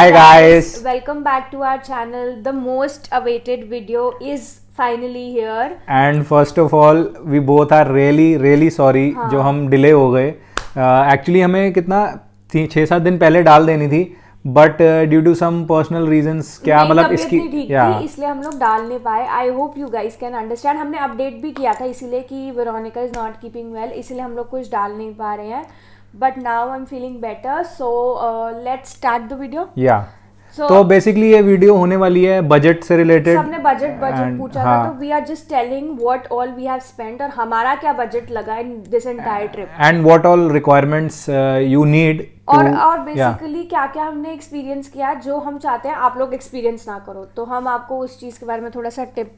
Hi guys. Welcome back to our channel. The most awaited video is finally here. And first of all, we both are really sorry जो हम delay हो गए. Actually हमें कितना 6-7 दिन पहले डाल देनी थी, but due to some personal reasons क्या मतलब इसकी इसलिए हम लोग डाल नहीं पाए. I hope you guys can understand. हमने अपडेट भी किया था इसीलिए कि Veronica is not keeping well, इसलिए हम लोग कुछ डाल नहीं पा रहे हैं. But now I am feeling better, so let's start the video. तो बेसिकली ये वीडियो होने वाली है बजट से रिलेटेड. सबने बजट पूछा था, तो we are just telling what all we have spent और हमारा क्या बजट लगा in this entire trip and what all requirements you need और बेसिकली क्या क्या हमने एक्सपीरियंस किया जो हम चाहते हैं आप लोग एक्सपीरियंस ना करो, तो हम आपको उस चीज के बारे में थोड़ा सा tip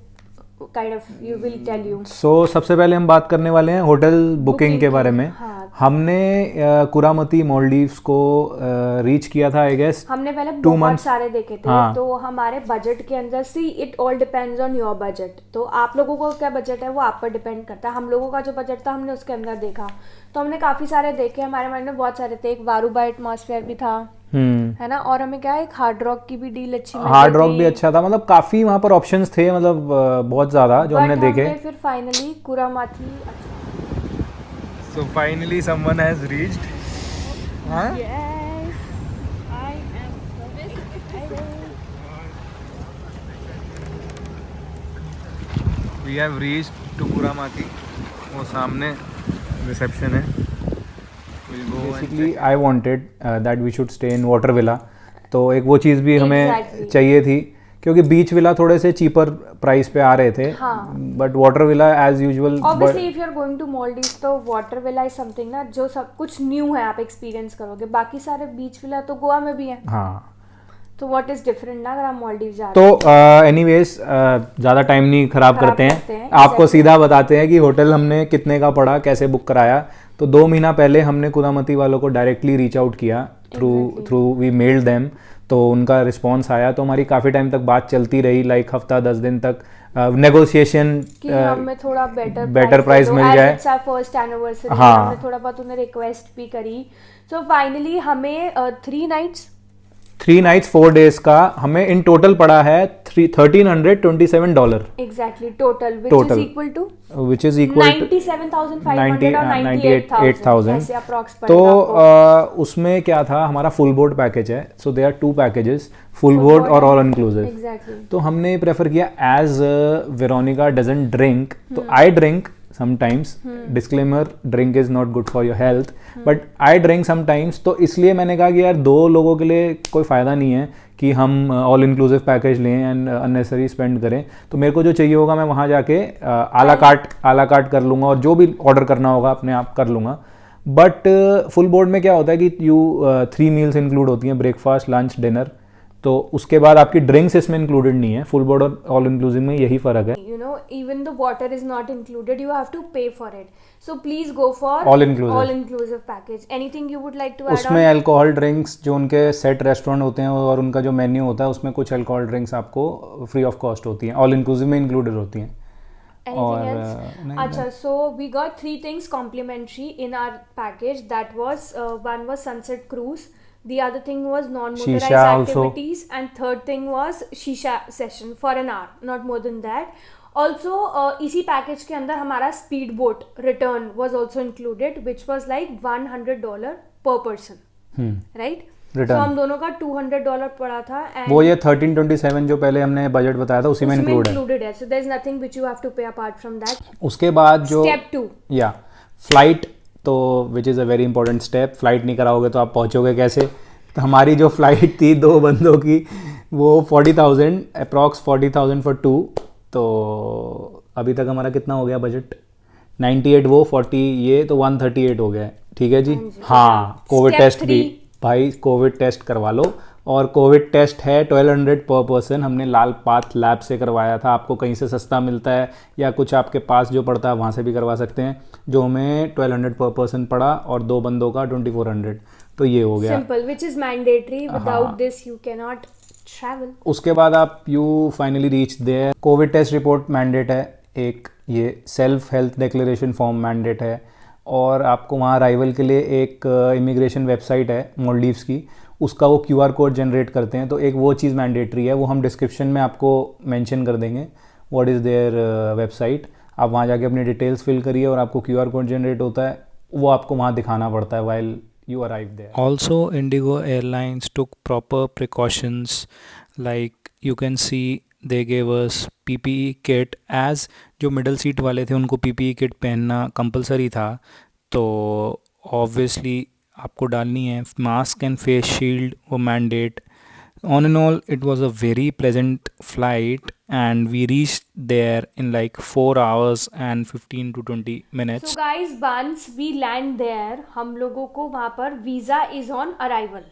kind of you will tell you. So सबसे पहले हम बात करने वाले हैं होटल बुकिंग के बारे में. हमने कुरामती मालदीव्स को रीच किया था आई गेस. हमने पहले बहुत सारे देखे थे. तो हमारे बजट के अंदर see it all depends on your budget. तो आप लोगों को क्या बजट है वो आप पर डिपेंड करता है. हम लोगों का जो बजट था हमने उसके अंदर देखा, तो हमने काफी सारे देखे. हमारे माइंड में बहुत सारे थे. एक वारूबा एटमॉस्फेयर भी था, है ना, और हमें क्या एक हार्ड रॉक की भी डील अच्छी मिली. हार्ड रॉक भी अच्छा था, मतलब काफी वहाँ पर ऑप्शंस थे, मतलब बहुत ज्यादा जो हमने देखे. फिर finally कुरामाती. So finally someone has reached. Huh? Yes, I am so excited. We have reached to Kuramati. वो सामने रिसेप्शन है. Basically I wanted that we should stay in water villa. तो एक वो चीज़ भी हमें चाहिए थी क्योंकि बीच विला थोड़े से चीपर प्राइस पे आ रहे थे. But water villa as usual. Obviously if you are going to Maldives तो वाटर विला इज समथिंग ना जो सब कुछ न्यू है, आप एक्सपीरियंस करोगे. बाकी सारे बीच विला तो गोवा में भी है. तो व्हाट इज डिफरेंट ना अगर आप मालदीव्स जा रहे हैं. तो एनीवेज ज़्यादा टाइम नहीं खराब करते हैं. आपको सीधा बताते हैं कि होटल हमने कितने का पड़ा, कैसे बुक कराया. तो 2 महीना पहले हमने कुरामती वालों को डायरेक्टली रीच आउट किया थ्रू वी मेल्ड देम. तो उनका रिस्पांस आया, तो हमारी काफ़ी टाइम तक बात चलती रही, लाइक हफ्ता 10 दिन तक नेगोशिएशन कि हमें थोड़ा बेटर प्राइस मिल जाए. फर्स्ट एनिवर्सरी हमने थोड़ा बहुत उन्हें रिक्वेस्ट भी करी. सो फाइनली हमें 3 नाइट्स 4 डेज का हमें इन टोटल पड़ा है $1,327. Exactly total, which is equal to 97,500 और 98,000 ऐसे अप्रॉक्स पड़ेगा. तो उसमें क्या था, हमारा फुल बोर्ड पैकेज है. So they are 2 packages, full board और ऑल इंक्लूसिव. तो हमने प्रेफर किया एज वेरोनिका डजंट ड्रिंक, तो I drink sometimes. Disclaimer, drink is not good for your health, but I drink sometimes. तो इसलिए मैंने कहा कि यार 2 लोगों के लिए कोई फ़ायदा नहीं है कि हम ऑल इंक्लूसिव पैकेज लें एंड अननेसरी स्पेंड करें. तो मेरे को जो चाहिए होगा मैं वहाँ जाके आला काट कर लूँगा और जो भी ऑर्डर करना होगा अपने आप कर लूँगा. बट फुल बोर्ड में क्या होता है कि 3 मील्स इंक्लूड होती हैं, ब्रेकफास्ट, लंच, डिनर. तो उसके बाद आपकी ड्रिंक्स इसमें इंक्लूडेड नहीं है. फुल बोर्ड और ऑल इंक्लूसिव में यही फर्क है. You know even the water is not included, you have to pay for it. So please go for all inclusive package. Anything you would like to add? उसमें alcohol drinks जो उनके set restaurant होते हैं और उनका जो menu होता है उसमें कुछ अल्कोहल ड्रिंक्स आपको फ्री ऑफ कॉस्ट होती हैं, ऑल इंक्लूसिव में इंक्लूडेड होती हैं. अच्छा, so we got 3 things complimentary in our package. That was one was sunset cruise, the other thing was non-motorized activities, and third thing was shisha session for an hour, not more than that. Also इसी package के अंदर हमारा speed boat return was also included, which was like $100 per person, right? तो हम दोनों का $200 पड़ा था. वो ये 1327 जो पहले हमने बजट बताया था उसी में इंक्लूडेड है. So there is nothing which you have to pay apart from that. उसके बाद जो स्टेप 2 फ्लाइट, तो which is a very important step. Flight नहीं कराओगे तो आप पहुँचोगे कैसे. तो हमारी जो फ्लाइट थी 2 बंदों की वो 40,000 अप्रॉक्स 40,000 फॉर 2. तो अभी तक हमारा कितना हो गया बजट? 98 वो 40 ये, तो 138 हो गया. ठीक है जी. हाँ, कोविड टेस्ट भी भाई, कोविड टेस्ट करवा लो. और कोविड टेस्ट है 1200 पर पर्सन. हमने लाल पाथ लैब से करवाया था. आपको कहीं से सस्ता मिलता है या कुछ आपके पास जो पड़ता है वहाँ से भी करवा सकते हैं. जो हमें 1200 पर पर्सन पड़ा और 2 बंदों का 2400. तो ये हो गया simple, which is mandatory. Without this you cannot नॉट ट्रैवल. उसके बाद आप you finally reach there. Covid test report mandate है एक, ये self health declaration form mandate है, और आपको वहाँ अराइवल के लिए एक इमिग्रेशन वेबसाइट है मालदीव्स की, उसका वो QR कोड जनरेट करते हैं, तो एक वो चीज़ मैंडेटरी है, वो हम डिस्क्रिप्शन में आपको मेंशन कर देंगे, व्हाट इज़ देयर वेबसाइट। आप वहाँ जाके अपनी डिटेल्स फिल करिए और आपको QR कोड जनरेट होता है, वो आपको वहाँ दिखाना पड़ता है while you arrive there. Also, Indigo Airlines took proper precautions, like you can see they gave us PPE kit, as जो मिडल सीट वाले थे उनको PPE किट पहनना कंपलसरी था, तो ऑब्वियसली आपको डालनी है। मास्क एंड फेस शील्ड वो mandate. On and all, it was a very pleasant flight, and we reached there in like 4 hours and 15 to 20 minutes. So guys, once we land there, हम लोगों को वहाँ पर visa is on arrival,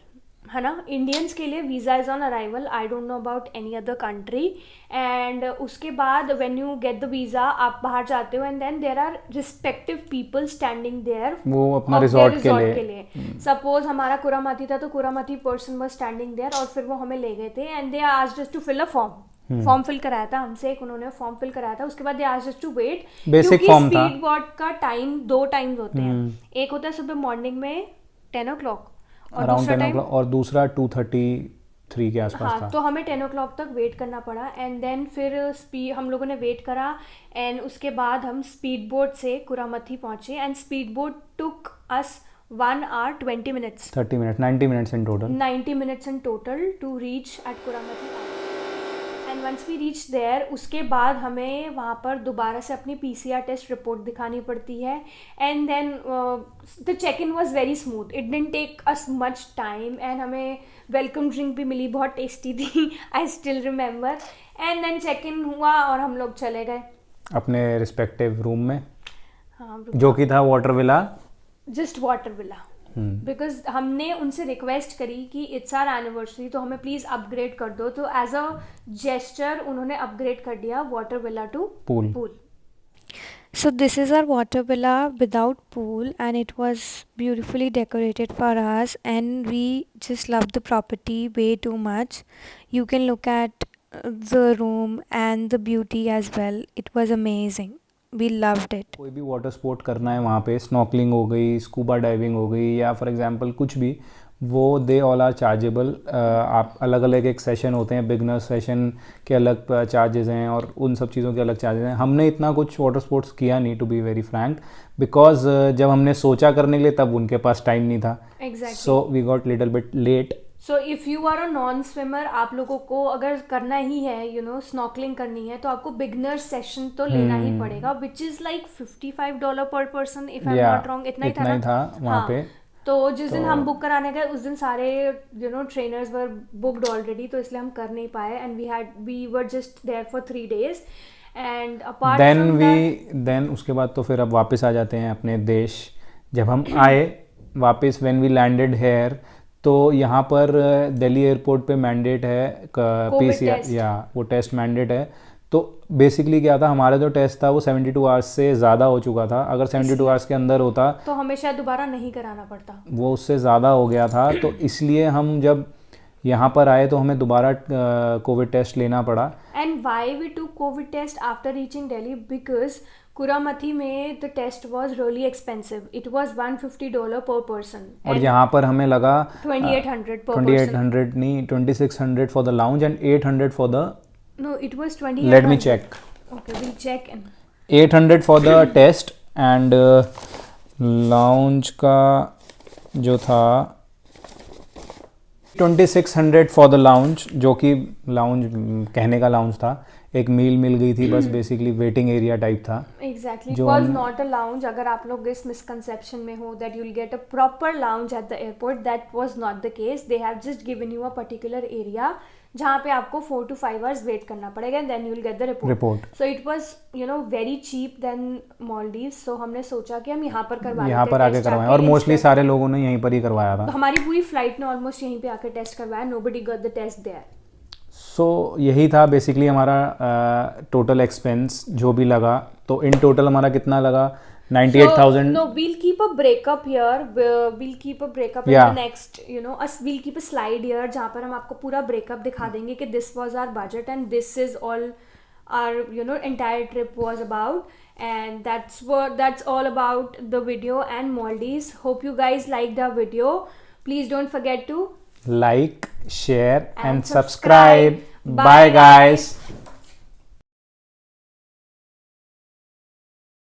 है ना। Indians के लिए visa is on arrival, I don't know about any other country. And उसके बाद when you get the visa, आप बाहर जाते हो and then there are respective people standing there, वो अपना रिजॉर्ट के लिए। सपोज हमारा कुरामती था तो Kuramathi person was standing there, और फिर वो हमें ले गए थे and they asked us to fill a form fill कराया था हमसे, एक उन्होंने फॉर्म फिल कराया था। उसके बाद they asked us to wait, basic form था। स्पीड बोट का टाइम 2 टाइम्स होते हैं, एक होता है सुबह मॉर्निंग में 10 o'clock अराउंड 10 o'clock, और दूसरा 2:33 के आसपास था। तो हमें 10 o'clock तक वेट करना पड़ा एंड देन फिर हम लोगों ने वेट करा एंड उसके बाद हम स्पीड बोट से कुरामती पहुंचे and speed boat took us 1 hour 20 minutes 30 minutes 90 minutes in total 90 minutes in total to reach at Kuramati and once we reach there, उसके बाद हमें वहाँ पर दोबारा से अपनी PCR टेस्ट रिपोर्ट दिखानी पड़ती है and then the check in was very smooth, it didn't take us much time and हमें वेलकम ड्रिंक भी मिली, बहुत टेस्टी थी, I still remember. And then check in हुआ और हम लोग चले गए अपने रिस्पेक्टिव रूम में, हाँ, जो कि था water villa, just water villa, because हमने उनसे रिक्वेस्ट करी कि इट्स आवर एनिवर्सरी तो हमें प्लीज़ अपग्रेड कर दो, तो एज अ जेस्चर उन्होंने अपग्रेड कर दिया water villa to pool. So this is our water villa without pool, and it was beautifully decorated for us, and we just loved the property way too much. You can look at the room and the beauty as well. It was amazing. We loved it. कोई भी water sport करना है वहाँ पे, snorkelling हो गई, scuba diving हो गई, या फॉर एग्जांपल कुछ भी, वो दे ऑल आर चार्जेबल। आप अलग अलग एक सेशन होते हैं, बिगनर सेशन के अलग चार्जेस हैं और उन सब चीज़ों के अलग चार्जेस हैं। हमने इतना कुछ वाटर स्पोर्ट्स किया नहीं, to be very frank, because जब हमने सोचा करने के लिए तब उनके पास टाइम नहीं था, so we got little bit late. So if you are a non swimmer, आप लोगों को अगर करना ही है, यू नो, स्नॉकलिंग करनी है, तो आपको बिगनर सेशन तो लेना ही पड़ेगा, विच इज़ लाइक $55 पर person, if I am not wrong, इतना ही था वहाँ पे। तो जिस दिन हम बुक कराने गए उस दिन सारे you know trainers were booked already, तो इसलिए हम कर नहीं पाए and we were just there for 3 days and apart then उसके बाद तो फिर अब वापस आ जाते हैं अपने देश। जब हम आए वापस, व्हेन वी लैंडेड हेयर, तो यहाँ पर दिल्ली एयरपोर्ट पे मैंडेट है PCR, या वो टेस्ट मैंडेट है। तो बेसिकली क्या था, हमारा जो टेस्ट था वो 72 आवर्स से ज़्यादा हो चुका था, अगर 72 आवर्स के अंदर होता तो हमें शायद दोबारा नहीं कराना पड़ता, वो उससे ज़्यादा हो गया था। तो इसलिए हम जब यहाँ पर आए तो हमें दोबारा कोविड टेस्ट लेना पड़ा। And why we to covid test after reaching Delhi, because Kuramathi में the test was really expensive, it was $150 per person, और यहाँ पर हमें लगा 2800 पर 2800 नहीं 2600 for the lounge and 800 for the, no it was 2800, let me check, okay we'll check, and 800 for the test and lounge का जो था 2600 फॉर द लाउंज, जो कि लाउंज कहने का लाउंज था, एक मील मिल गई थी बस, बेसिकली वेटिंग एरिया टाइप था। Exactly, it was not a lounge. अगर आप लोग इस मिसकंसेप्शन में हो that you will get a proper lounge at the airport, that was not the case. They have just given you a particular area जहाँ पे आपको 4 to 5 hours वेट करना पड़ेगा and then you will get the report. So it was you know very cheap then Maldives, so हमने सोचा कि हम यहाँ पर करवा लेते हैं, यहाँ पर आके करवाएं, और मोस्टली सारे लोगों ने यहीं पर ही करवाया था। हमारी पूरी फ्लाइट ने ऑलमोस्ट यहीं पे आके टेस्ट करवाया, nobody got the test there. So यही था बेसिकली हमारा टोटल एक्सपेंस जो भी लगा। तो इन टोटल हमारा कितना लगा, 98,000। No, we'll keep a breakup here. We'll keep a breakup in the next, you know, we'll keep a slide here जहाँ पर हम आपको पूरा breakup दिखा देंगे कि this was our budget and this is all our, you know, entire trip was about, and that's all about the video and Maldives. Hope you guys liked our video. Please don't forget to like, share, and And subscribe. subscribe. Bye, Bye, guys. guys.